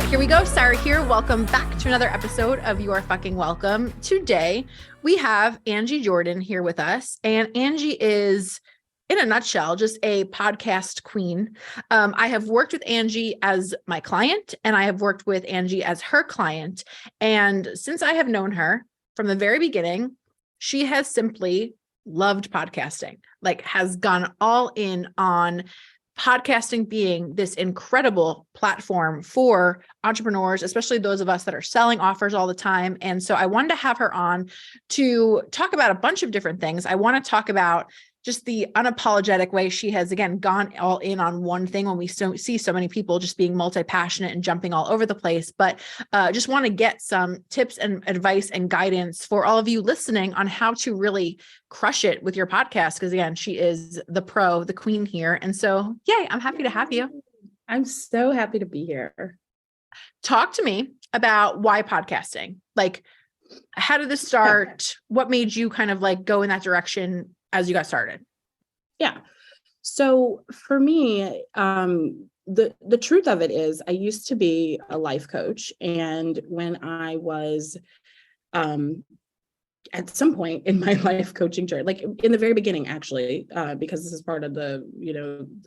Here we go. Sarah here. Welcome back to another episode of You're Fucking Welcome. Today, we have Angie Jordan here with us. And Angie is, in a nutshell, just a podcast queen. I have worked with Angie as my client, and I have worked with Angie as her client. And since I have known her from the very beginning, she has simply loved podcasting, like has gone all in on podcasting being this incredible platform for entrepreneurs, especially those of us that are selling offers all the time. And so I wanted to have her on to talk about a bunch of different things. I want to talk about just the unapologetic way she has, again, gone all in on one thing when we see so many people just being multi-passionate and jumping all over the place. But just want to get some tips and advice and guidance for all of you listening on how to really crush it with your podcast. Because again, she is the pro, the queen here. And so, yay, I'm happy to have you. I'm so happy to be here. Talk to me about why podcasting. Like, how did this start? What made you kind of like go in that direction as you got started? Yeah. So for me, the truth of it is I used to be a life coach. And when I was at some point in my life coaching journey, like in the very beginning, actually, because this is part of the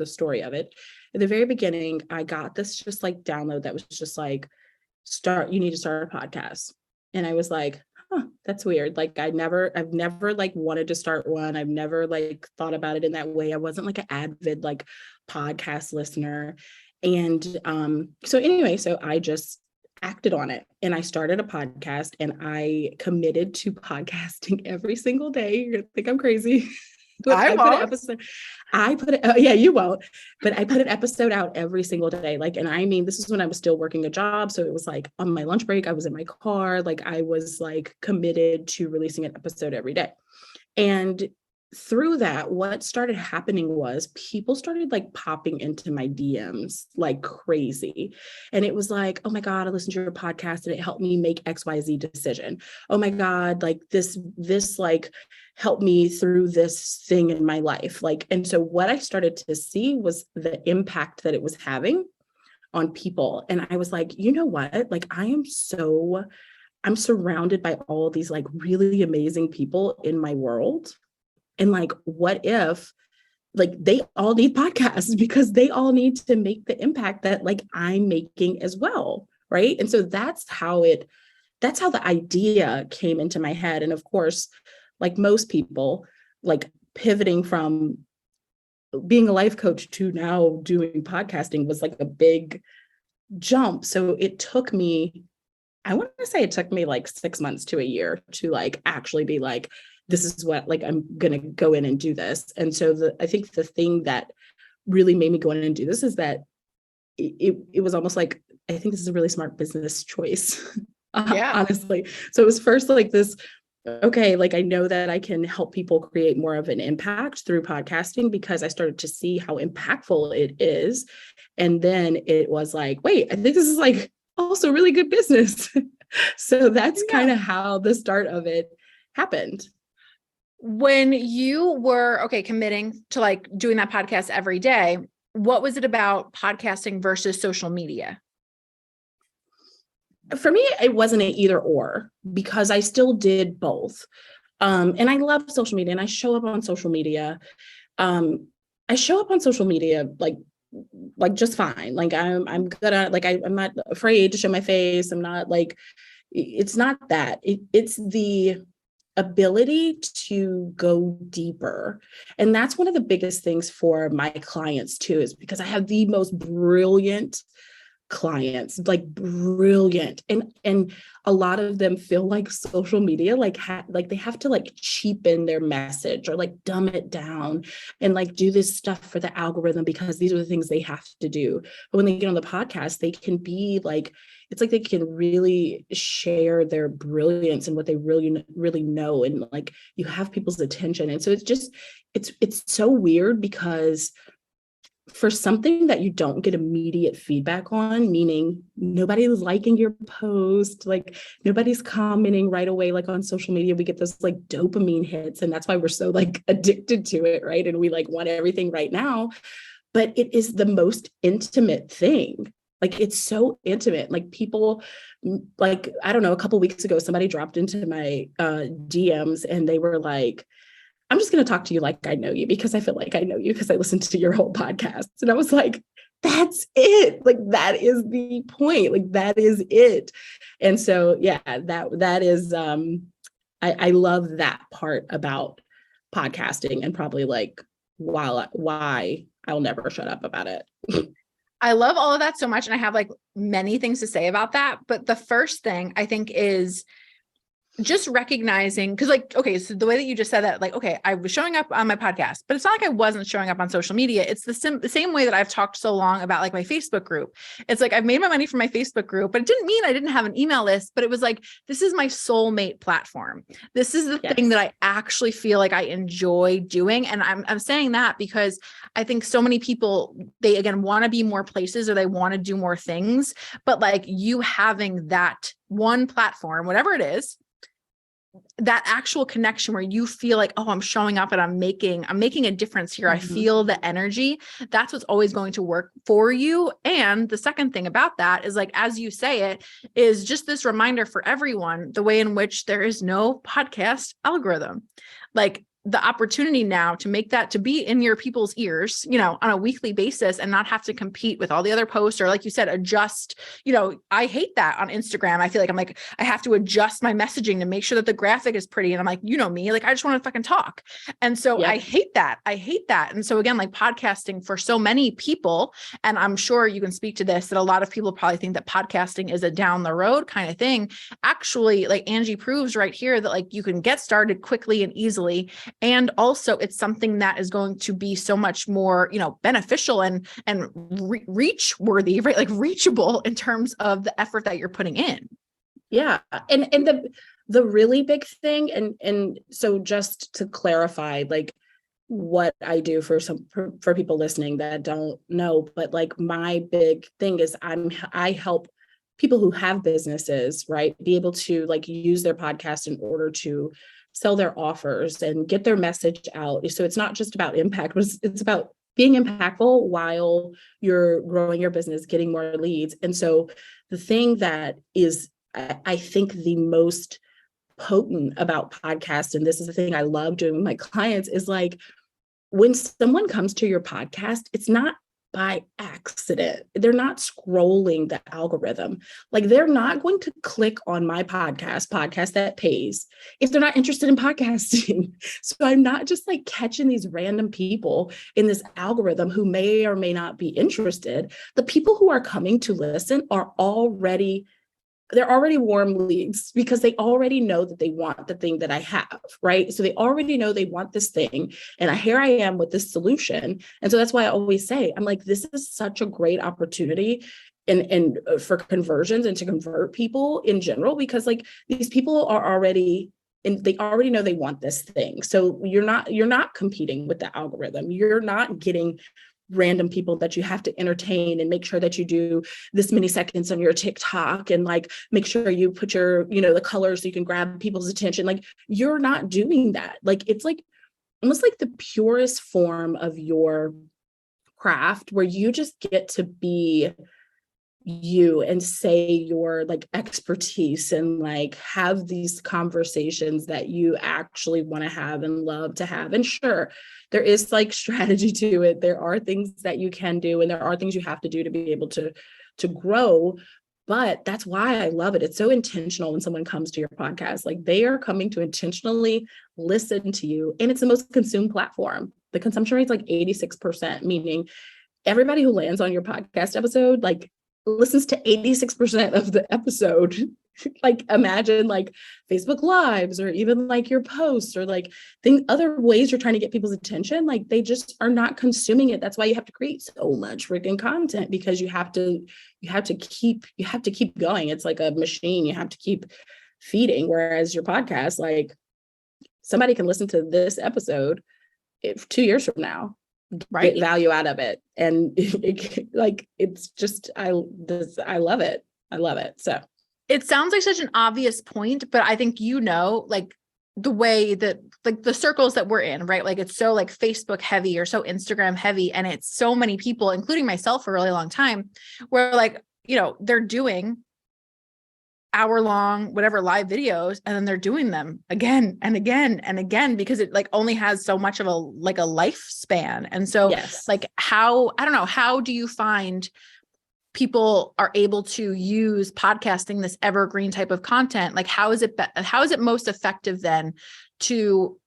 story of it. In the very beginning, I got this just like download that was just like, you need to start a podcast. And I was like, that's weird. Like I've never like wanted to start one. I've never like thought about it in that way. I wasn't like an avid like podcast listener. And so I just acted on it and I started a podcast and I committed to podcasting every single day. You're gonna think I'm crazy. I won't. Yeah, you won't. But I put an episode out every single day. Like, and I mean, this is when I was still working a job. So it was like on my lunch break, I was in my car. Like I was like committed to releasing an episode every day. And through that, what started happening was people started like popping into my DMs like crazy. And it was like, oh my God, I listened to your podcast and it helped me make XYZ decision. Oh my God, like this like helped me through this thing in my life. Like, and so what I started to see was the impact that it was having on people. And I was like, you know what? Like, I'm surrounded by all these like really amazing people in my world. And like, what if like they all need podcasts because they all need to make the impact that like I'm making as well. Right. And so that's how the idea came into my head. And of course, like most people, like pivoting from being a life coach to now doing podcasting was like a big jump. So it took me, I want to say it took me like 6 months to a year to like actually be like, this is what, like, I'm going to go in and do this. And so I think the thing that really made me go in and do this is that it was almost like, I think this is a really smart business choice, honestly. So it was first like this, okay, like I know that I can help people create more of an impact through podcasting because I started to see how impactful it is. And then it was like, wait, I think this is like also really good business. So that's kind of how the start of it happened. When you were, committing to like doing that podcast every day, what was it about podcasting versus social media? For me, it wasn't an either or because I still did both. And I love social media and I show up on social media. I show up on social media like just fine. Like I'm gonna, like, I'm not afraid to show my face. I'm not like, it's not that. It's the ability to go deeper. And that's one of the biggest things for my clients too, is because I have the most brilliant clients, like brilliant. And a lot of them feel like social media, like they have to like cheapen their message or like dumb it down and like do this stuff for the algorithm because these are the things they have to do. But when they get on the podcast, they can be like, it's like they can really share their brilliance and what they really, really know. And like, you have people's attention. And so it's just, it's so weird because for something that you don't get immediate feedback on, meaning nobody's liking your post, like nobody's commenting right away, like on social media, we get those like dopamine hits. And that's why we're so like addicted to it, right? And we like want everything right now. But it is the most intimate thing, Like it's so intimate. Like people, like, I don't know, a couple of weeks ago, somebody dropped into my DMs and they were like, I'm just going to talk to you like I know you because I feel like I know you because I listened to your whole podcast. And I was like, that's it. Like, that is the point. Like, that is it. And so, yeah, that is, I love that part about podcasting, and probably like, why I'll never shut up about it. I love all of that so much. And I have like many things to say about that. But the first thing I think is just recognizing, because like, okay, so the way that you just said that, like, okay, I was showing up on my podcast, but it's not like I wasn't showing up on social media. It's the same way that I've talked so long about like my Facebook group. It's like, I've made my money from my Facebook group, but it didn't mean I didn't have an email list, but it was like, this is my soulmate platform. This is the thing that I actually feel like I enjoy doing. And I'm saying that because I think so many people, they again, want to be more places, or they want to do more things, but like you having that one platform, whatever it is, that actual connection where you feel like, oh, I'm showing up and I'm making a difference here. I feel the energy. That's what's always going to work for you. And the second thing about that is, like, as you say it, is just this reminder for everyone, the way in which there is no podcast algorithm. Like, the opportunity now to make that, to be in your people's ears, you know, on a weekly basis, and not have to compete with all the other posts, or like you said, adjust, you know, I hate that on Instagram. I feel like I'm like, I have to adjust my messaging to make sure that the graphic is pretty. And I'm like, you know me, like, I just want to fucking talk. And so I hate that. And so again, like podcasting for so many people, and I'm sure you can speak to this, that a lot of people probably think that podcasting is a down the road kind of thing. Actually, like Angie proves right here, that like you can get started quickly and easily. And also it's something that is going to be so much more, you know, beneficial and reach worthy, right? Like reachable in terms of the effort that you're putting in. Yeah. And the really big thing, and so just to clarify, like what I do for people listening that don't know, but like my big thing is I help people who have businesses, right, be able to like use their podcast in order to sell their offers and get their message out. So it's not just about impact, but it's about being impactful while you're growing your business, getting more leads. And so the thing that is, I think, the most potent about podcasts, and this is the thing I love doing with my clients, is like, when someone comes to your podcast, it's not by accident. They're not scrolling the algorithm. Like, they're not going to click on my podcast that pays, if they're not interested in podcasting. So I'm not just like catching these random people in this algorithm who may or may not be interested. The people who are coming to listen are already warm leads, because they already know that they want the thing that I have, right? So they already know they want this thing, and here I am with this solution. And so that's why I always say, I'm like, this is such a great opportunity and for conversions and to convert people in general, because like these people are already, and they already know they want this thing. So you're not competing with the algorithm. You're not getting random people that you have to entertain and make sure that you do this many seconds on your TikTok and like make sure you put your, you know, the colors so you can grab people's attention. Like, you're not doing that. Like, it's like almost like the purest form of your craft, where you just get to be you and say your like expertise and like have these conversations that you actually want to have and love to have. And sure, there is like strategy to it. There are things that you can do, and there are things you have to do to be able to grow. But that's why I love it. It's so intentional when someone comes to your podcast. Like, they are coming to intentionally listen to you. And it's the most consumed platform. The consumption rate is like 86%, meaning everybody who lands on your podcast episode, like, listens to 86% of the episode. Like, imagine like Facebook Lives, or even like your posts, or like other ways you're trying to get people's attention. Like, they just are not consuming it. That's why you have to create so much freaking content, because you have to keep going. It's like a machine. You have to keep feeding. Whereas your podcast, like, somebody can listen to this episode 2 years from now, right, get value out of it. And it's just, I love it. So it sounds like such an obvious point, but I think, you know, like the way that like the circles that we're in, right? Like, it's so like Facebook heavy or so Instagram heavy. And it's so many people, including myself for a really long time, where like they're doing hour-long, whatever, live videos, and then they're doing them again and again and again because it like only has so much of a lifespan. And so Yes. like I don't know, how do you find people are able to use podcasting, this evergreen type of content? Like how is it most effective then to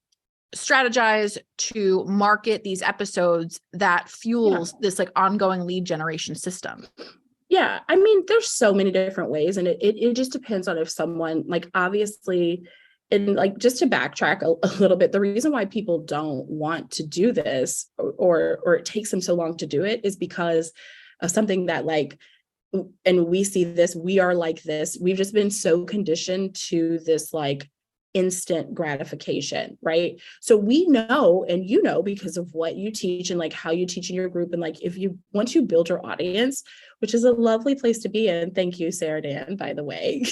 strategize, to market these episodes that fuels this like ongoing lead generation system? Yeah. I mean, there's so many different ways, and it just depends on if someone, like, obviously, and like, just to backtrack a little bit, the reason why people don't want to do this or it takes them so long to do it is because of something that, like, and we see this, we are like this, we've just been so conditioned to this like instant gratification, right? So we know, and because of what you teach and like how you teach in your group, and like once you build your audience, which is a lovely place to be in, thank you, Sarah Dan, by the way,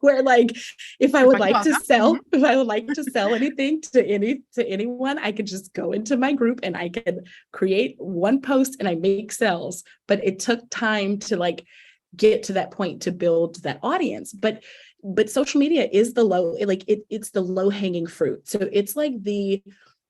where like if I would like to sell anything to anyone, I could just go into my group and I could create one post and I make sales. But it took time to like get to that point to build that audience. But social media is it's the low hanging fruit. So it's like the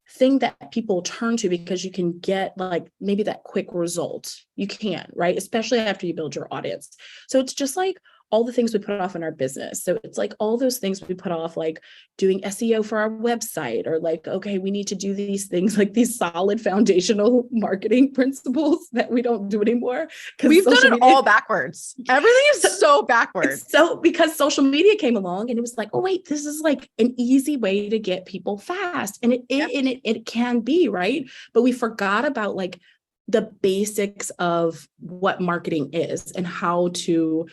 thing that people turn to because you can get like maybe that quick result. You can, right? Especially after you build your audience. So it's just like all the things we put off in our business. So it's like all those things we put off, like doing SEO for our website, or like, okay, we need to do these things, like these solid foundational marketing principles that we don't do anymore. We've done it all backwards. Everything is so backwards. So because social media came along and it was like, oh wait, this is like an easy way to get people fast. And it can be, right? But we forgot about like the basics of what marketing is and how to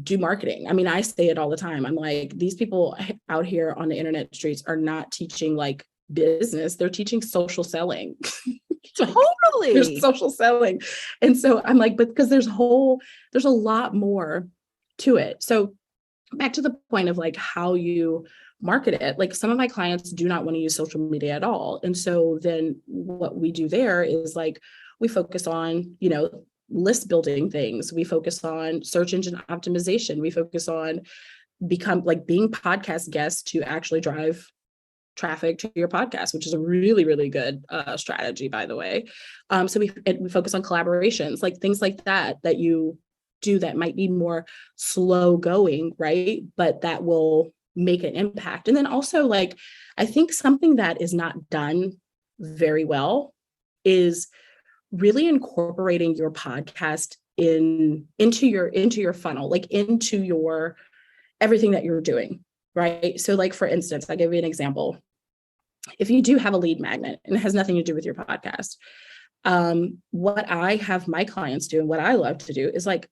do marketing. I mean, I say it all the time. I'm like, these people out here on the internet streets are not teaching like business. They're teaching social selling. Totally. There's social selling. And so I'm like, but because there's a lot more to it. So back to the point of like how you market it, like some of my clients do not want to use social media at all. And so then what we do there is like, we focus on, list building things. We focus on search engine optimization. We focus on being podcast guests to actually drive traffic to your podcast, which is a really, really good strategy, by the way. So we focus on collaborations, like things like that you do that might be more slow going, right? But that will make an impact. And then also, like, I think something that is not done very well is really incorporating your podcast into your funnel, like into your everything that you're doing, right? So like, for instance, I'll give you an example. If you do have a lead magnet and it has nothing to do with your podcast, what I have my clients do and what I love to do is like,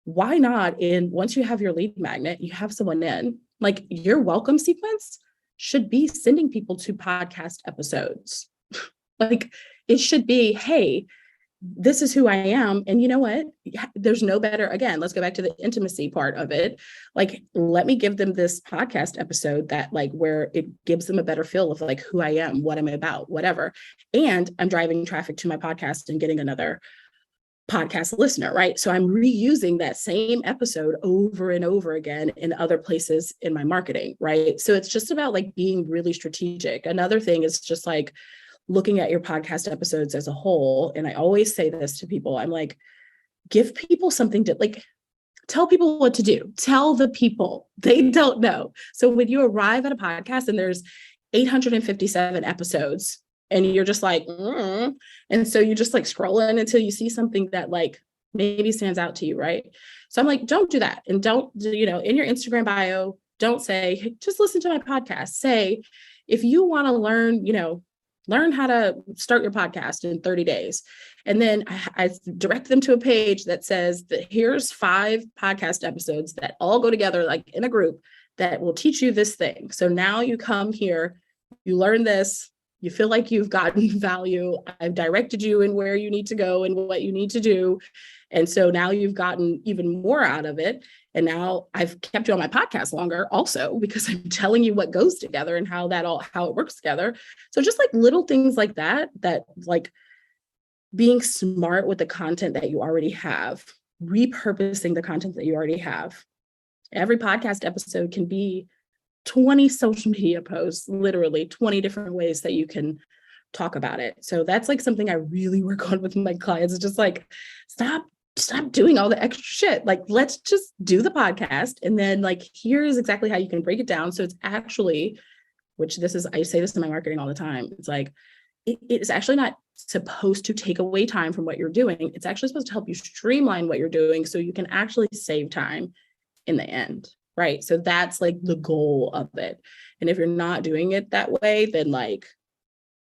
why not once you have your lead magnet, you have someone in, like your welcome sequence should be sending people to podcast episodes. Like it should be, hey, this is who I am. And you know what? There's no better, again, let's go back to the intimacy part of it. Like, let me give them this podcast episode that like, where it gives them a better feel of like who I am, what I'm about, whatever. And I'm driving traffic to my podcast and getting another podcast listener, right? So I'm reusing that same episode over and over again in other places in my marketing, right? So it's just about like being really strategic. Another thing is just like, looking at your podcast episodes as a whole. And I always say this to people, I'm like, give people something to like, tell people what to do. Tell the people, they don't know. So when you arrive at a podcast and there's 857 episodes and you're just like, and so you just like scrolling until you see something that like maybe stands out to you, right? So I'm like, don't do that. And don't, in your Instagram bio, don't say, just listen to my podcast. Say, if you want to learn how to start your podcast in 30 days. And then I direct them to a page that says that here's 5 podcast episodes that all go together like in a group that will teach you this thing. So now you come here, you learn this, you feel like you've gotten value. I've directed you in where you need to go and what you need to do. And so now you've gotten even more out of it. And now I've kept you on my podcast longer also because I'm telling you what goes together and how it works together. So just like little things like that like being smart with the content that you already have repurposing the content that you already have. Every podcast episode can be 20 social media posts, literally 20 different ways that you can talk about it. So that's like something I really work on with my clients. It's just like, stop doing all the extra shit. Like, let's just do the podcast. And then like, here's exactly how you can break it down. So it's actually, I say this in my marketing all the time. It's like, it's actually not supposed to take away time from what you're doing. It's actually supposed to help you streamline what you're doing so you can actually save time in the end. Right. So that's like the goal of it. And if you're not doing it that way, then like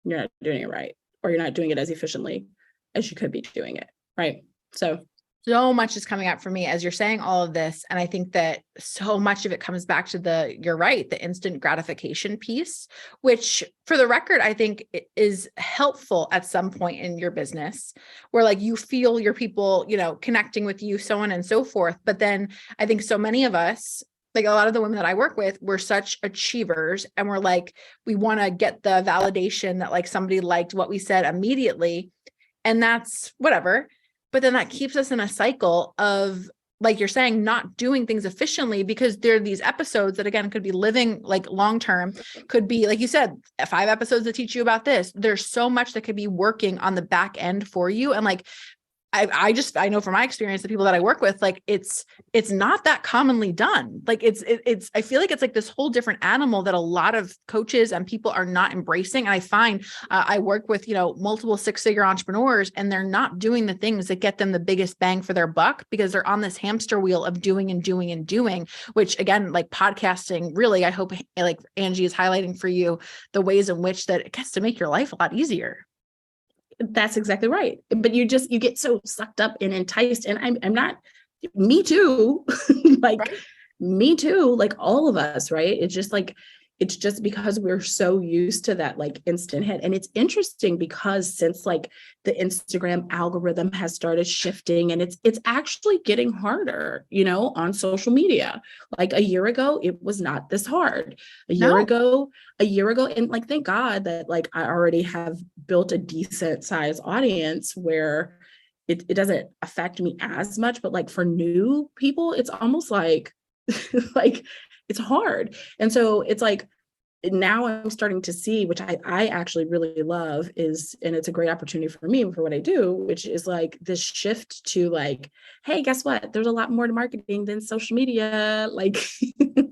you're not doing it right, or you're not doing it as efficiently as you could be doing it. Right. So much is coming up for me as you're saying all of this. And I think that so much of it comes back to you're right, the instant gratification piece, which for the record, I think it is helpful at some point in your business where like you feel your people, connecting with you, so on and so forth. But then I think so many of us, like a lot of the women that I work with, we're such achievers and we're like, we want to get the validation that like somebody liked what we said immediately. And that's whatever. But then that keeps us in a cycle of, like you're saying, not doing things efficiently because there are these episodes that, again, could be living like long-term, could be, like you said, 5 episodes that teach you about this. There's so much that could be working on the back end for you. And like, I know from my experience, the people that I work with, like it's not that commonly done. Like I feel like it's like this whole different animal that a lot of coaches and people are not embracing. And I find I work with, multiple 6-figure entrepreneurs and they're not doing the things that get them the biggest bang for their buck because they're on this hamster wheel of doing and doing and doing, which again, like podcasting, really, I hope like Angie is highlighting for you the ways in which that it gets to make your life a lot easier. That's exactly right. But you get so sucked up and enticed. And I'm not, me too, like right. Me too, like all of us, right? It's just because we're so used to that like instant hit. And it's interesting because since like the Instagram algorithm has started shifting and it's actually getting harder, on social media. Like a year ago, it was not this hard. A year ago, and like, thank God that like I already have built a decent size audience where it doesn't affect me as much. But like for new people, it's almost like, like it's hard. And so it's like, now I'm starting to see, which I actually really love and it's a great opportunity for me for what I do, which is like this shift to like, hey, guess what? There's a lot more to marketing than social media. Like,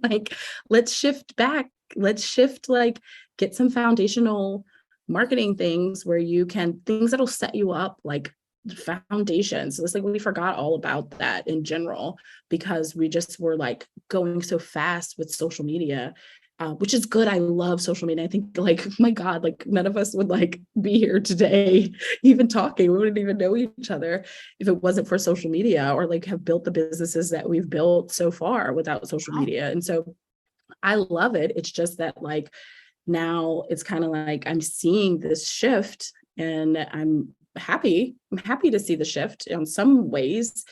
like let's shift back. Let's shift, like get some foundational marketing things where things that'll set you up, like foundations. So it's like we forgot all about that in general because we just were like going so fast with social media. Which is good. I love social media. I think like, my God, like none of us would like be here today, even talking. We wouldn't even know each other if it wasn't for social media or like have built the businesses that we've built so far without social media. And so I love it. It's just that like, now it's kind of like, I'm seeing this shift and I'm happy to see the shift in some ways,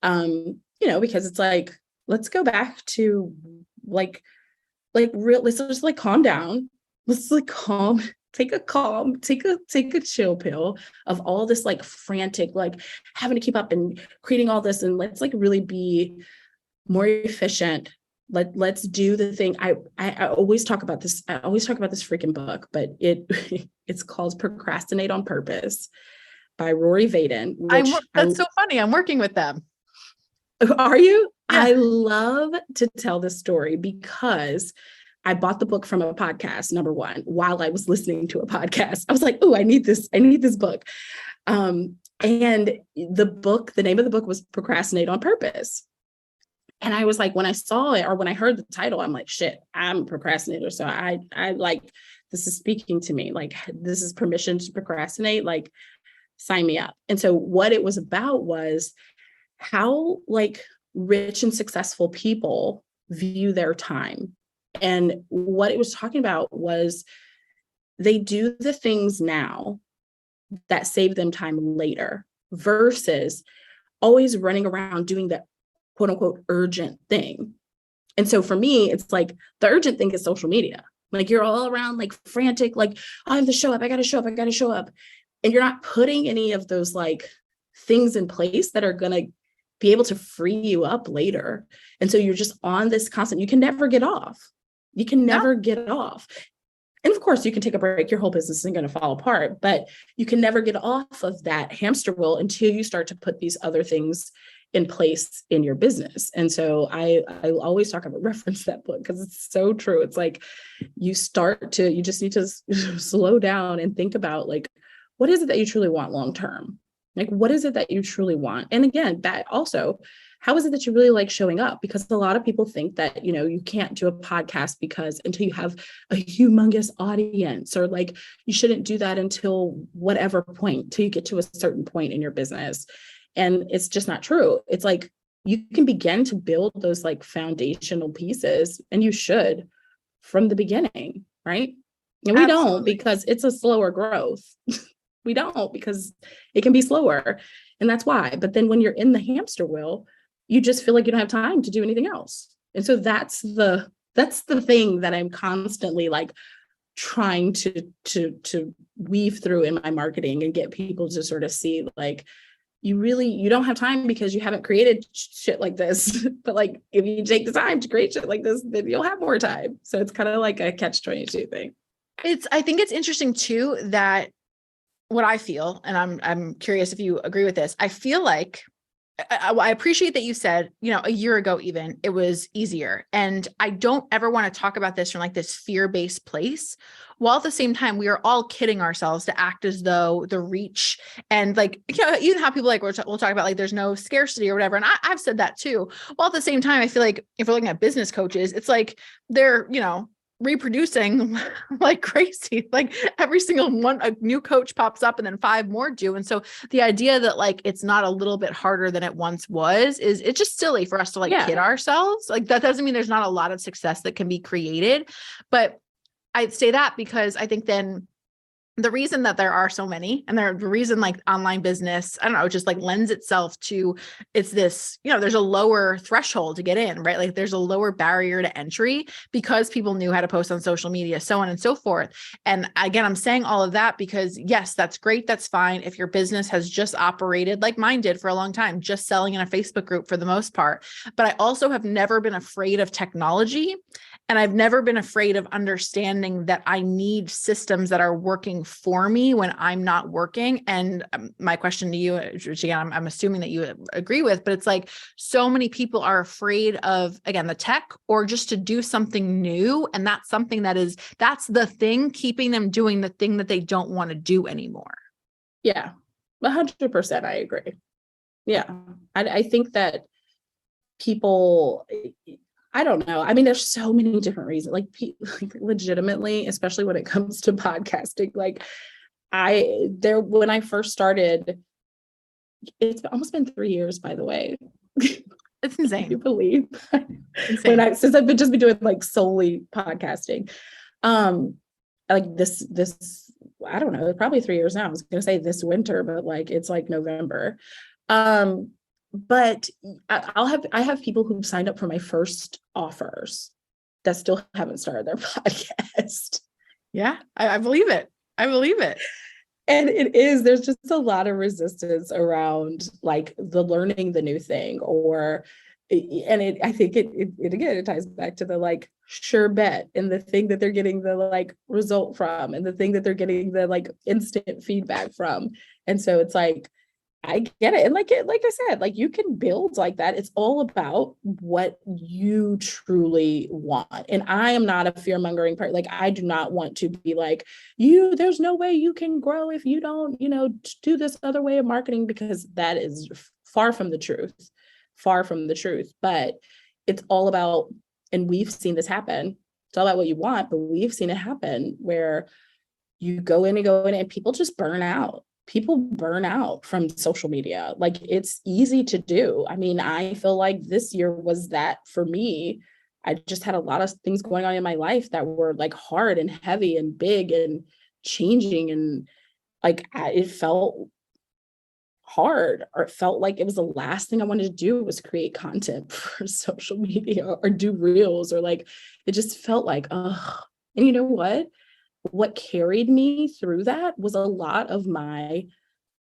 because it's like, let's go back to like real, let's just like calm down. Let's like take a chill pill of all this like frantic, like having to keep up and creating all this. And let's like really be more efficient. Let's do the thing. I always talk about this. I always talk about this freaking book, but it's called Procrastinate on Purpose by Rory Vaden. That's so funny. I'm working with them. Are you? Yeah. I love to tell this story because I bought the book from a podcast, number one, while I was listening to a podcast. I was like, oh, I need this book. And the name of the book was Procrastinate on Purpose. And I was like, when I saw it or when I heard the title, I'm like, shit, I'm a procrastinator. So I like, this is speaking to me. Like, this is permission to procrastinate, like sign me up. And so what it was about was how like rich and successful people view their time. And what it was talking about was they do the things now that save them time later versus always running around doing the quote unquote urgent thing. And so for me, it's like the urgent thing is social media. Like you're all around like frantic, like I have to show up. I got to show up. And you're not putting any of those like things in place that are going to be able to free you up later. And so you're just on this constant, you can never get off. You can never get off. And of course, you can take a break, your whole business isn't going to fall apart, but you can never get off of that hamster wheel until you start to put these other things in place in your business. And so I always talk about, reference that book because it's so true. It's like you just need to slow down and think about like, what is it that you truly want long term? Like, what is it that you truly want? And again, that also, how is it that you really like showing up? Because a lot of people think that, you can't do a podcast because until you have a humongous audience, or like you shouldn't do that until whatever point, till you get to a certain point in your business. And it's just not true. It's like you can begin to build those like foundational pieces, and you should from the beginning, right? And we don't, because it's a slower growth. We don't, because it can be slower. And that's why. But then when you're in the hamster wheel, you just feel like you don't have time to do anything else. And so that's the thing that I'm constantly like trying to weave through in my marketing and get people to sort of see like, you don't have time because you haven't created shit like this. But like, if you take the time to create shit like this, then you'll have more time. So it's kind of like a catch-22 thing. I think it's interesting too, that what I feel, and I'm curious if you agree with this. I feel like I appreciate that you said, a year ago, even it was easier. And I don't ever want to talk about this from like this fear-based place, while at the same time, we are all kidding ourselves to act as though the reach and like, even how people like, we'll talk about like, there's no scarcity or whatever. And I've said that too. While at the same time, I feel like if we're looking at business coaches, it's like they're, reproducing like crazy. Like every single one, a new coach pops up and then 5 more do. And so the idea that like it's not a little bit harder than it once was, is it's just silly for us to like kid ourselves. Like that doesn't mean there's not a lot of success that can be created. But I'd say that because I think then the reason that there are so many, and the reason like online business, I don't know, just like lends itself to, it's this, there's a lower threshold to get in, right? Like there's a lower barrier to entry because people knew how to post on social media, so on and so forth. And again, I'm saying all of that because yes, that's great. That's fine. If your business has just operated like mine did for a long time, just selling in a Facebook group for the most part. But I also have never been afraid of technology. And I've never been afraid of understanding that I need systems that are working for me when I'm not working. And my question to you, which again, I'm assuming that you agree with, but it's like so many people are afraid of, again, the tech or just to do something new. And that's something that's the thing keeping them doing the thing that they don't want to do anymore. Yeah, 100%. I agree. Yeah. I think that people, I don't know. I mean, there's so many different reasons, like legitimately, especially when it comes to podcasting, like when I first started, it's almost been 3 years, by the way. It's insane. Can you believe? Since I've been doing like solely podcasting, like this, I don't know, probably 3 years now. I was going to say this winter, but like, it's like November. But I have people who've signed up for my first offers that still haven't started their podcast. Yeah, I believe it. I believe it. And there's just a lot of resistance around like the learning the new thing, I think it ties back to the like sure bet and the thing that they're getting the like result from and the thing that they're getting the like instant feedback from. And so it's like, I get it. And like I said, like you can build like that. It's all about what you truly want. And I am not a fear mongering part. Like I do not want to be like there's no way you can grow if you don't, do this other way of marketing, because that is far from the truth. But it's all about, and we've seen this happen. It's all about what you want, but we've seen it happen where you go in and people just burn out. People burn out from social media. Like it's easy to do. I mean, I feel like this year was that for me. I just had a lot of things going on in my life that were like hard and heavy and big and changing. And like, it felt hard, or it felt like it was the last thing I wanted to do was create content for social media or do reels, or like, it just felt like, oh, and you know what carried me through that was a lot of my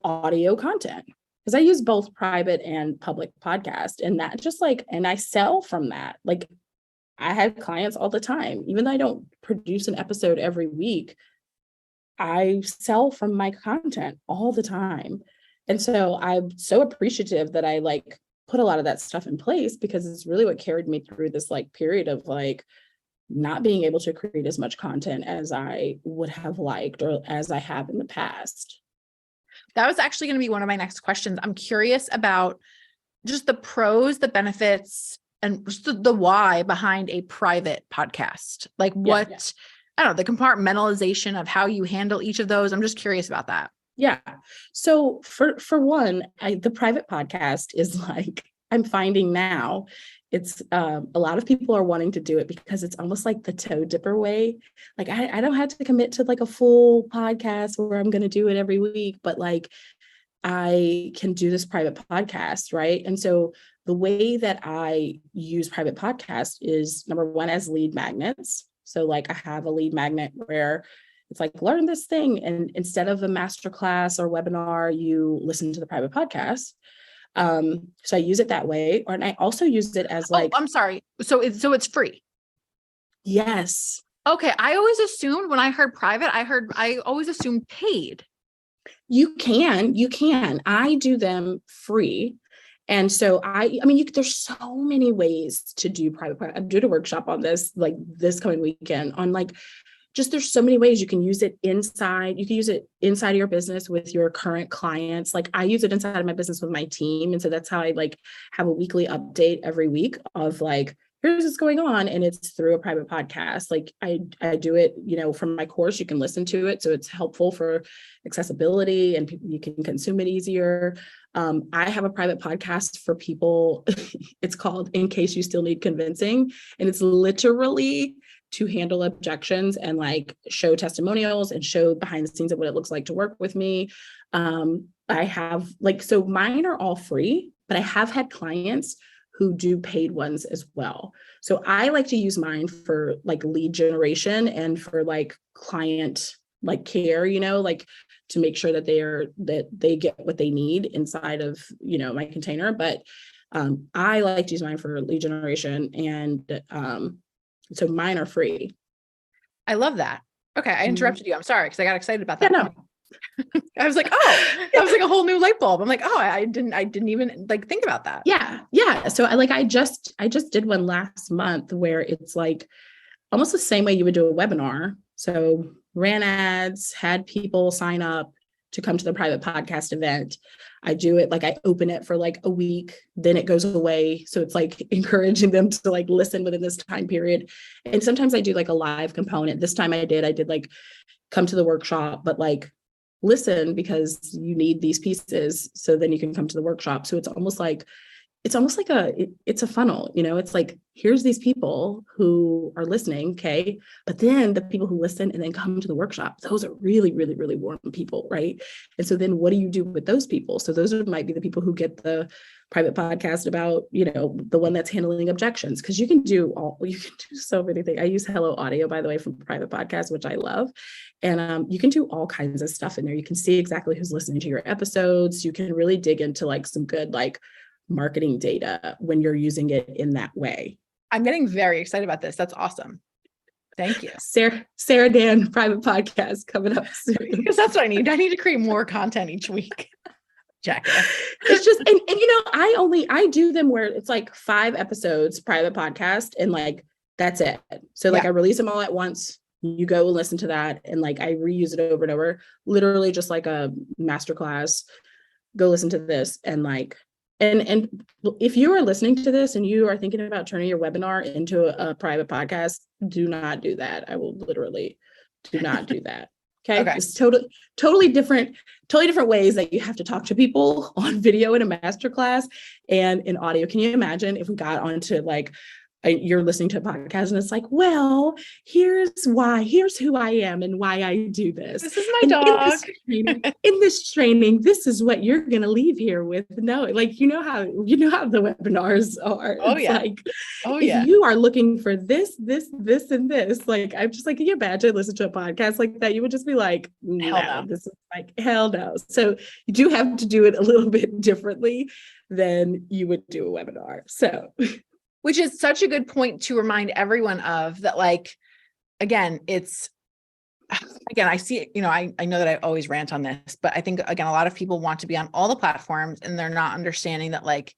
audio content. because I use both private and public podcast, and that just like, and I sell from that. Like I have clients all the time, even though I don't produce an episode every week, I sell from my content all the time. And so I'm so appreciative that I like put a lot of that stuff in place, because it's really what carried me through this like period of like not being able to create as much content as I would have liked or as I have in the past. That was actually going to be one of my next questions. I'm curious about just the pros, the benefits, and just the why behind a private podcast. Like what, I don't know, the compartmentalization of how you handle each of those. I'm just curious about that. Yeah. So for one, the private podcast is like, I'm finding now it's a lot of people are wanting to do it because it's almost like the toe dipper way. Like I don't have to commit to like a full podcast where I'm going to do it every week, but like I can do this private podcast, right? And so the way that I use private podcast is, number one, as lead magnets. So like I have a lead magnet where it's like, learn this thing. And instead of a masterclass or webinar, you listen to the private podcast. So I use it that way. And I also use it as like, I'm sorry. So it's free. Yes. Okay. I always assumed when I heard private, I always assumed paid. You can. I do them free. And so I mean, there's so many ways to do private. I'm doing a workshop on this, like this coming weekend on like, just there's so many ways you can use it inside. You can use it inside of your business with your current clients. Like I use it inside of my business with my team. And so that's how I like have a weekly update every week of like, here's what's going on. And it's through a private podcast. Like I do it, from my course, you can listen to it. So it's helpful for accessibility and you can consume it easier. I have a private podcast for people. It's called In Case You Still Need Convincing. And it's literally to handle objections and like show testimonials and show behind the scenes of what it looks like to work with me. I have so mine are all free, but I have had clients who do paid ones as well. So I like to use mine for like lead generation and for like client like care, like to make sure that they get what they need inside of, my container. But I like to use mine for lead generation, and so mine are free. I love that. Okay. I interrupted you. I'm sorry. Cause I got excited about that. Yeah, no. I was like, oh, that was like a whole new light bulb. I'm like, oh, I didn't even like think about that. Yeah. Yeah. So I just did one last month where it's like almost the same way you would do a webinar. So ran ads, had people sign up to come to the private podcast event. I do it, like I open it for like a week, then it goes away. So it's like encouraging them to like listen within this time period. And sometimes I do like a live component. This time I did like come to the workshop, but like listen because you need these pieces. So then you can come to the workshop. So it's almost like it's a funnel, it's like, here's these people who are listening. Okay. But then the people who listen and then come to the workshop, those are really, really, really warm people. Right. And so then what do you do with those people? So those might be the people who get the private podcast about, the one that's handling objections. Cause you can do so many things. I use Hello Audio, by the way, from private podcast, which I love. And you can do all kinds of stuff in there. You can see exactly who's listening to your episodes. You can really dig into like some good, like, marketing data when you're using it in that way. I'm getting very excited about this. That's awesome. Thank you. Sarah Dan private podcast coming up soon. Because that's what I need. I need to create more content each week. Jackie. It's just, and I do them where it's like 5 episodes private podcast and like, that's it. So like I release them all at once. You go and listen to that. And like, I reuse it over and over, literally just like a masterclass, go listen to this. And like, and if you are listening to this and you are thinking about turning your webinar into a private podcast, do not do that. I will literally do not do that. Okay. It's totally different ways that you have to talk to people on video in a masterclass and in audio. Can you imagine if we got onto like you're listening to a podcast and it's like, well, here's who I am and why I do this. This is my dog. In this training, this is what you're going to leave here with. No, like, you know how the webinars are. Oh, it's yeah. like, if you are looking for this, and this, like, I'm just like, can you imagine listen to a podcast like that? You would just be like, no, this is like, hell no. So you do have to do it a little bit differently than you would do a webinar. So, which is such a good point to remind everyone of that. Like, again, I see it, I know that I always rant on this, but I think, again, a lot of people want to be on all the platforms and they're not understanding that, like,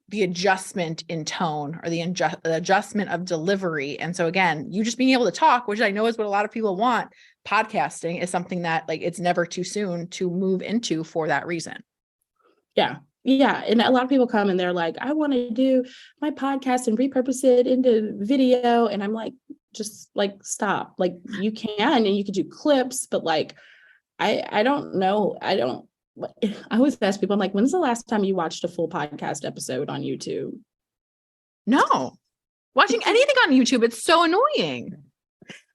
the adjustment in tone or the adjustment of delivery. And so, again, you just being able to talk, which I know is what a lot of people want, podcasting is something that, like, it's never too soon to move into for that reason. Yeah. Yeah. And a lot of people come and they're like, I want to do my podcast and repurpose it into video. And I'm like, just like, stop. Like, you can, and you could do clips, but like, I don't know. I always ask people, I'm like, when's the last time you watched a full podcast episode on YouTube? No. Watching anything on YouTube, it's so annoying.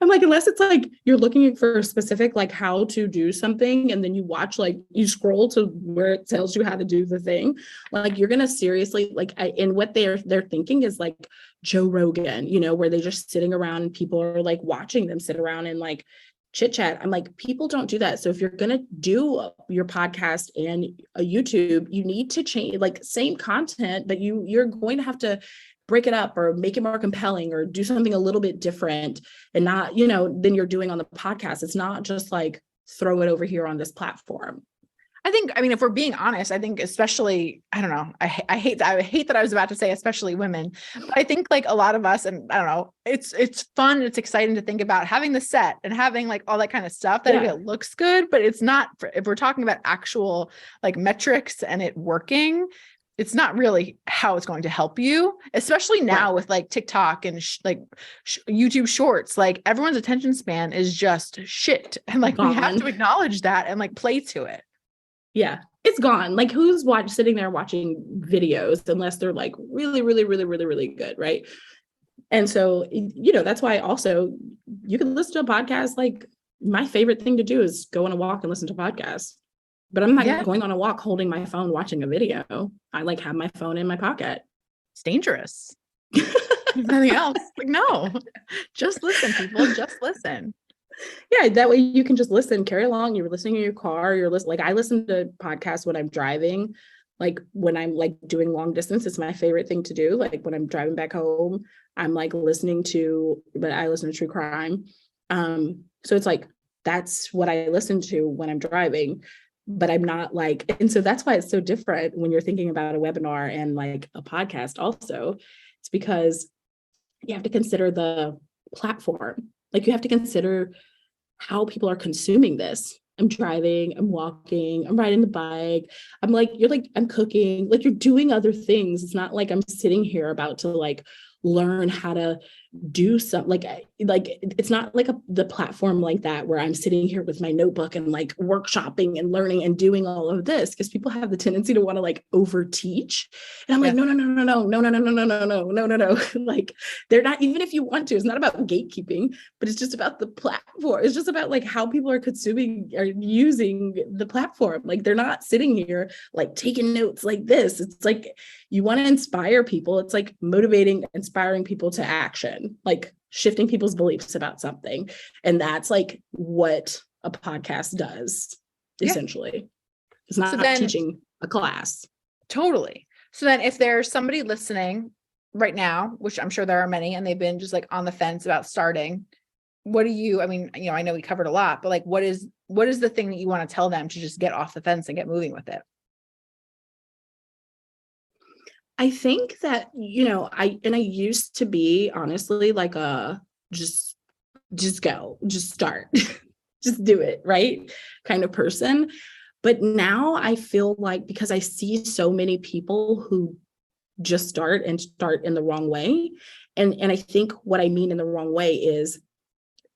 I'm like, unless it's like you're looking for a specific, like, how to do something, and then you watch, like, you scroll to where it tells you how to do the thing, like, you're gonna seriously, like, and what they're thinking is like Joe Rogan, where they're just sitting around and people are like watching them sit around and like chit chat. I'm like, people don't do that. So if you're gonna do your podcast and a YouTube, you need to change, like, same content, but you're going to have to break it up or make it more compelling or do something a little bit different, and not, than you're doing on the podcast. It's not just like throw it over here on this platform. I mean, if we're being honest, I think especially, I don't know, I hate that I was about to say, especially women, but I think, like, a lot of us, and I don't know, it's fun. It's exciting to think about having the set and having, like, all that kind of stuff that it looks good, but it's not, if we're talking about actual, like, metrics and it working, it's not really how it's going to help you, especially now with, like, TikTok and YouTube shorts. Like, everyone's attention span is just shit. And, like, we have to acknowledge that and, like, play to it. Yeah, it's gone. Like, who's sitting there watching videos unless they're like really, really, really, really, really good, right? And so, that's why also you can listen to a podcast. Like, my favorite thing to do is go on a walk and listen to podcasts. But I'm not going on a walk holding my phone watching a video. I like have my phone in my pocket. It's dangerous. Nothing else. Like, no, just listen, people. Just listen. Yeah, that way you can just listen, carry along. You're listening in your car. You're listening. Like, I listen to podcasts when I'm driving. Like, when I'm, like, doing long distance, it's my favorite thing to do. Like, when I'm driving back home, I'm like but I listen to true crime. So it's like, that's what I listen to when I'm driving. But I'm not like, and so that's why it's so different when you're thinking about a webinar and like a podcast also. It's because you have to consider the platform. Like, you have to consider how people are consuming this. I'm driving, I'm walking, I'm riding the bike. I'm cooking, like, you're doing other things. It's not like I'm sitting here about to, like, learn how to do something, like it's not like the platform like that where I'm sitting here with my notebook and, like, workshopping and learning and doing all of this, because people have the tendency to want to, like, over teach. And I'm like, no. Like, they're not, even if you want to, it's not about gatekeeping, but it's just about the platform. It's just about, like, how people are consuming or using the platform. Like, they're not sitting here, like, taking notes like this. It's like, you want to inspire people. It's like motivating, inspiring people to action, like shifting people's beliefs about something. And that's, like, what a podcast does, essentially. It's not teaching a class. Totally. So then if there's somebody listening right now, which I'm sure there are many, and they've been just, like, on the fence about starting, I know we covered a lot, but, like, what is the thing that you want to tell them to just get off the fence and get moving with it? I think that, I used to be, honestly, like, just go, just start, just do it, right, kind of person. But now I feel like, because I see so many people who just start in the wrong way. And I think what I mean in the wrong way is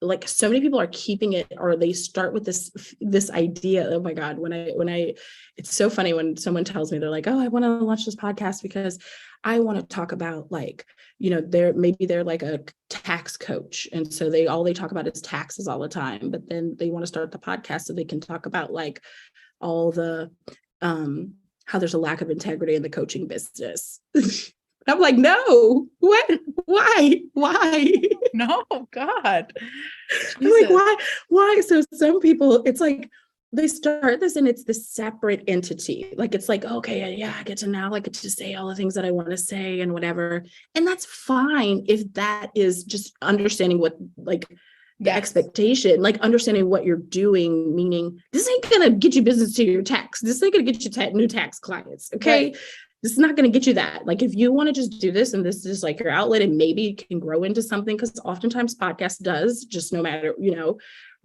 like so many people are keeping it, or they start with this idea. Oh my God, when I it's so funny when someone tells me, they're like, oh, I want to launch this podcast because I want to talk about, like, they're like a tax coach, and so all they talk about is taxes all the time, but then they want to start the podcast so they can talk about like all the how there's a lack of integrity in the coaching business. I'm like, no, what? Why? No, God. I'm like, why? So some people, it's like they start this and it's this separate entity. Like, it's like, okay, yeah, I get to say all the things that I want to say and whatever. And that's fine if that is just understanding what, like, the expectation, like understanding what you're doing, meaning this ain't gonna get you business to your tax. This ain't gonna get you new tax clients. Okay. Right. This is not going to get you that. Like, if you want to just do this and this is like your outlet, and maybe it can grow into something, because oftentimes podcast does, just no matter,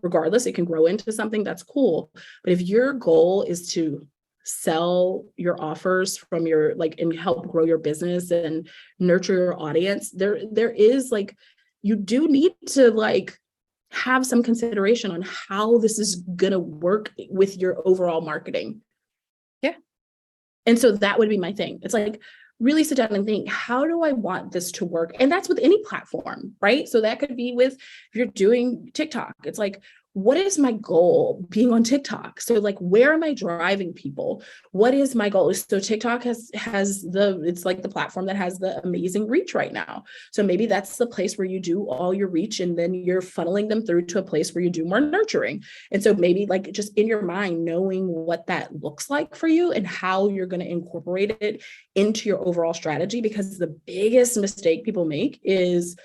regardless, it can grow into something that's cool. But if your goal is to sell your offers from your, like, and help grow your business and nurture your audience, there is, like, you do need to, like, have some consideration on how this is going to work with your overall marketing. Yeah. And so that would be my thing. It's like, really sit down and think, how do I want this to work? And that's with any platform, right? So that could be with, if you're doing TikTok, it's like, what is my goal being on TikTok? So, like, where am I driving people? What is my goal? So TikTok it's like the platform that has the amazing reach right now. So maybe that's the place where you do all your reach, and then you're funneling them through to a place where you do more nurturing. And so maybe, like, just in your mind, knowing what that looks like for you and how you're going to incorporate it into your overall strategy, because the biggest mistake people make is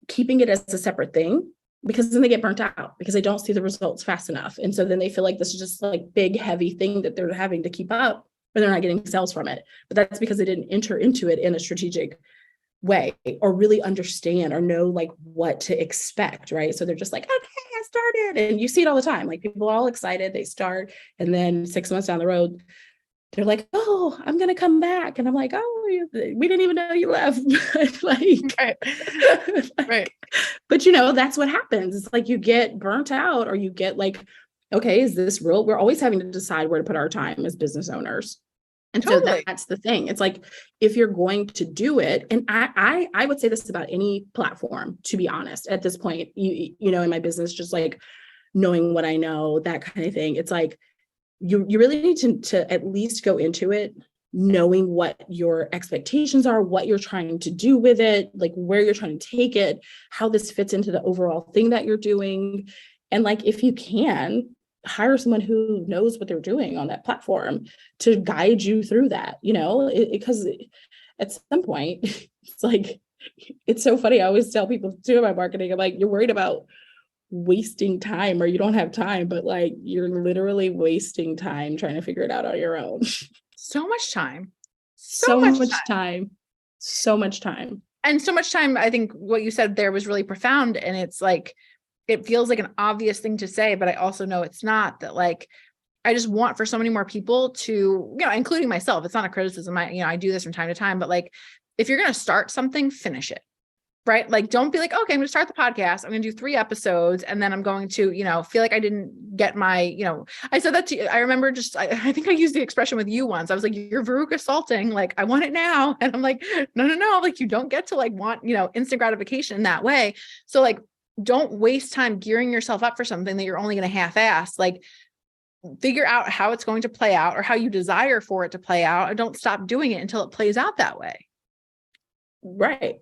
keeping it as a separate thing, because then they get burnt out because they don't see the results fast enough. And so then they feel like this is just like big, heavy thing that they're having to keep up, but they're not getting sales from it. But that's because they didn't enter into it in a strategic way, or really understand or know, like, what to expect, right? So they're just like, okay, I started. And you see it all the time. Like, people are all excited, they start, and then 6 months down the road, they're like, oh, I'm going to come back. And I'm like, oh, we didn't even know you left. Like, right. But, that's what happens. It's like, you get burnt out, or you get like, okay, is this real? We're always having to decide where to put our time as business owners. And totally. So that's the thing. It's like, if you're going to do it, and I would say this about any platform, to be honest, at this point, in my business, just like knowing what I know, that kind of thing. It's like, you really need to at least go into it knowing what your expectations are, what you're trying to do with it, like where you're trying to take it, how this fits into the overall thing that you're doing. And, like, if you can, hire someone who knows what they're doing on that platform to guide you through that, because at some point, it's like, it's so funny. I always tell people too about marketing, I'm like, you're worried about wasting time, or you don't have time, but, like, you're literally wasting time trying to figure it out on your own. So much time. So much time. And so much time. I think what you said there was really profound. And it's like, it feels like an obvious thing to say, but I also know it's not. That, like, I just want for so many more people to, including myself, it's not a criticism. I do this from time to time, but, like, if you're going to start something, finish it. Right? Like, don't be like, okay, I'm going to start the podcast, I'm going to do 3 episodes, and then I'm going to, feel like I didn't get my, I said that to you. I remember I think I used the expression with you once. I was like, you're Veruca salting. Like, I want it now. And I'm like, no. Like, you don't get to, like, want, instant gratification in that way. So, like, don't waste time gearing yourself up for something that you're only going to half-ass. Like, figure out how it's going to play out, or how you desire for it to play out, and don't stop doing it until it plays out that way. Right.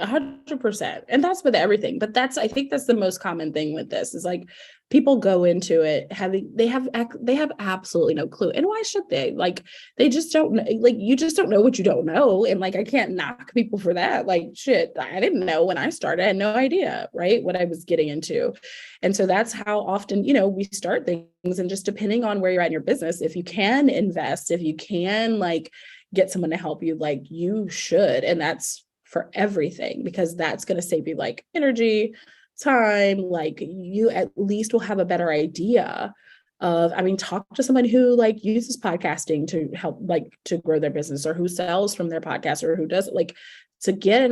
100%. And that's with everything. But I think that's the most common thing with this, is like, people go into it they have absolutely no clue. And why should they? Like, they just don't know. Like, you just don't know what you don't know. And, like, I can't knock people for that. Like, shit, I didn't know when I started. I had no idea, right, what I was getting into. And so that's how often, we start things. And just depending on where you're at in your business, if you can invest, if you can, like, get someone to help you, like, you should. And that's for everything, because that's going to save you, like, energy, time. Like, you at least will have a better idea of, talk to someone who, like, uses podcasting to help, like, to grow their business, or who sells from their podcast, or who does, like, to get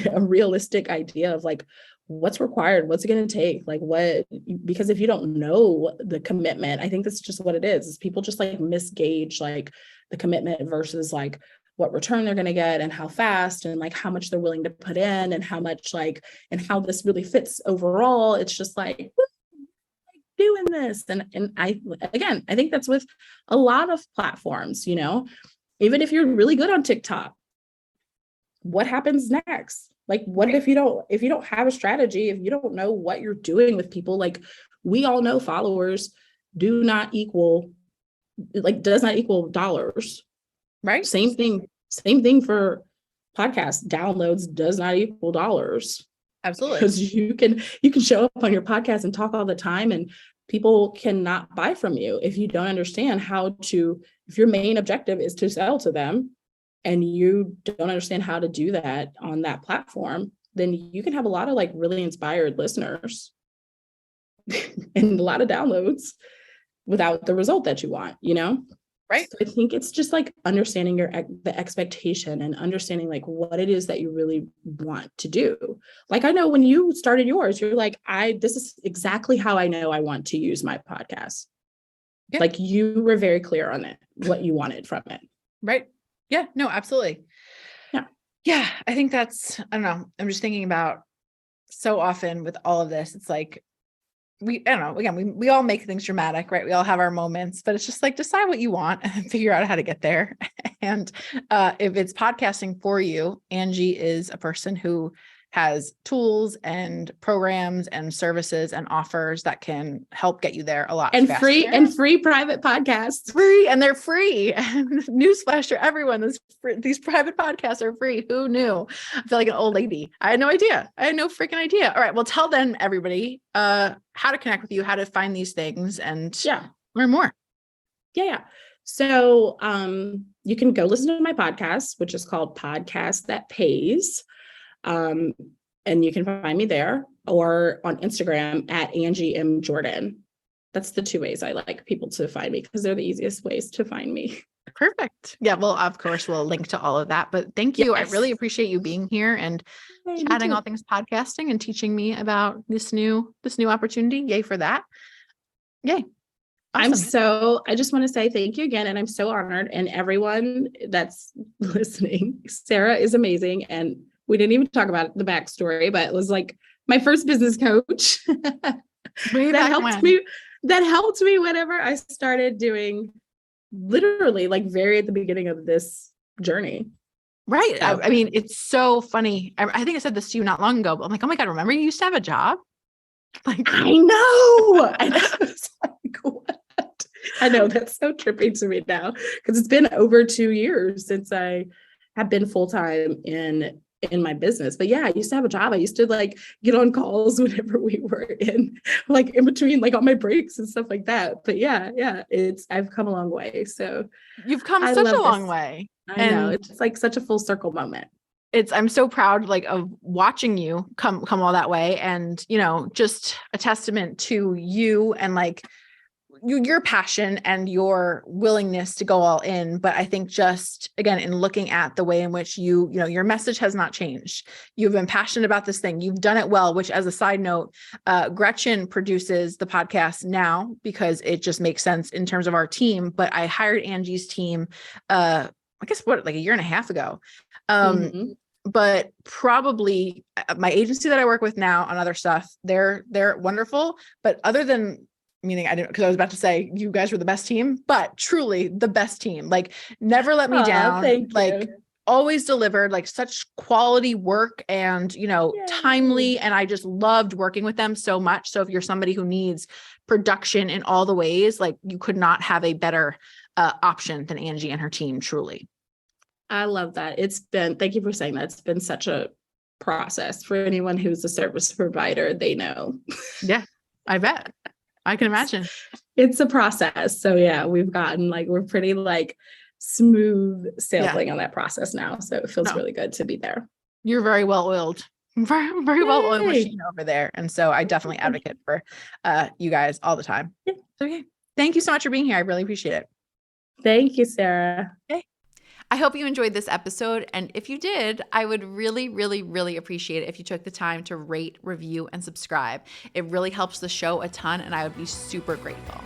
a realistic idea of, like, what's required, what's it going to take, like what, because if you don't know the commitment, I think that's just what it is people just like misgauge like the commitment versus like what return they're going to get and how fast and like how much they're willing to put in and how much like and how this really fits overall. It's just like doing this. And I, again, I think that's with a lot of platforms, you know, even if you're really good on TikTok, what happens next? Like, what if you don't have a strategy, if you don't know what you're doing with people, like we all know followers does not equal dollars. Right. Same thing for podcasts. Downloads does not equal dollars. Absolutely. Because you can show up on your podcast and talk all the time and people cannot buy from you if you don't understand if your main objective is to sell to them and you don't understand how to do that on that platform, then you can have a lot of like really inspired listeners and a lot of downloads without the result that you want, you know? Right. So I think it's just like understanding the expectation and understanding like what it is that you really want to do. Like, I know when you started yours, you're like, this is exactly how I know I want to use my podcast. Yeah. Like you were very clear on it, what you wanted from it. Right. Yeah, no, absolutely. Yeah. Yeah. I think I don't know. I'm just thinking about so often with all of this, it's like, I don't know, again, we all make things dramatic, right? We all have our moments, but it's just like, decide what you want and figure out how to get there. And if it's podcasting for you, Angie is a person who has tools and programs and services and offers that can help get you there a lot faster. Free private podcasts. And they're free. Newsflash to everyone. These private podcasts are free. Who knew? I feel like an old lady. I had no idea. I had no freaking idea. All right. Well, tell them everybody how to connect with you, how to find these things and learn more. Yeah. So you can go listen to my podcast, which is called Podcast That Pays. And you can find me there or on Instagram at Angie M. Jordan. That's the two ways I like people to find me because they're the easiest ways to find me. Perfect. Yeah. Well, of course, we'll link to all of that, but thank you. Yes. I really appreciate you being here and chatting all things podcasting and teaching me about this new opportunity. Yay for that. Yay. Awesome. I just want to say thank you again. And I'm so honored. And everyone that's listening, Sarah is amazing. And we didn't even talk about the backstory, but it was like my first business coach that helped me whenever I started doing literally like very at the beginning of this journey. Right. So. I mean, it's so funny. I think I said this to you not long ago, but I'm like, oh my God, remember you used to have a job? Like, I know. And I was like, what? I know that's so trippy to me now because it's been over 2 years since I have been full-time in my business. But yeah, I used to have a job. I used to like get on calls whenever we were in between, like on my breaks and stuff like that. But yeah, I've come a long way. So you've come such a long way. I know it's like such a full circle moment. I'm so proud like of watching you come all that way. And, just a testament to you and like your passion and your willingness to go all in. But I think just again, in looking at the way in which your message has not changed. You've been passionate about this thing. You've done it well, which as a side note, Gretchen produces the podcast now because it just makes sense in terms of our team. But I hired Angie's team, I guess like a year and a half ago. But probably my agency that I work with now on other stuff, they're wonderful. But other than because I was about to say you guys were the best team, but truly the best team, like never let me down, like always delivered like such quality work and, timely. And I just loved working with them so much. So if you're somebody who needs production in all the ways, like you could not have a better option than Angie and her team, truly. I love that. Thank you for saying that. It's been such a process for anyone who's a service provider. They know. Yeah, I bet. I can imagine. It's a process. So yeah, we've gotten we're pretty smooth sailing on that process now. So it feels really good to be there. You're very well-oiled. Very, very well-oiled machine over there. And so I definitely advocate for you guys all the time. Okay. Thank you so much for being here. I really appreciate it. Thank you, Sarah. Okay. I hope you enjoyed this episode. And if you did, I would really, really, really appreciate it if you took the time to rate, review, and subscribe. It really helps the show a ton, and I would be super grateful.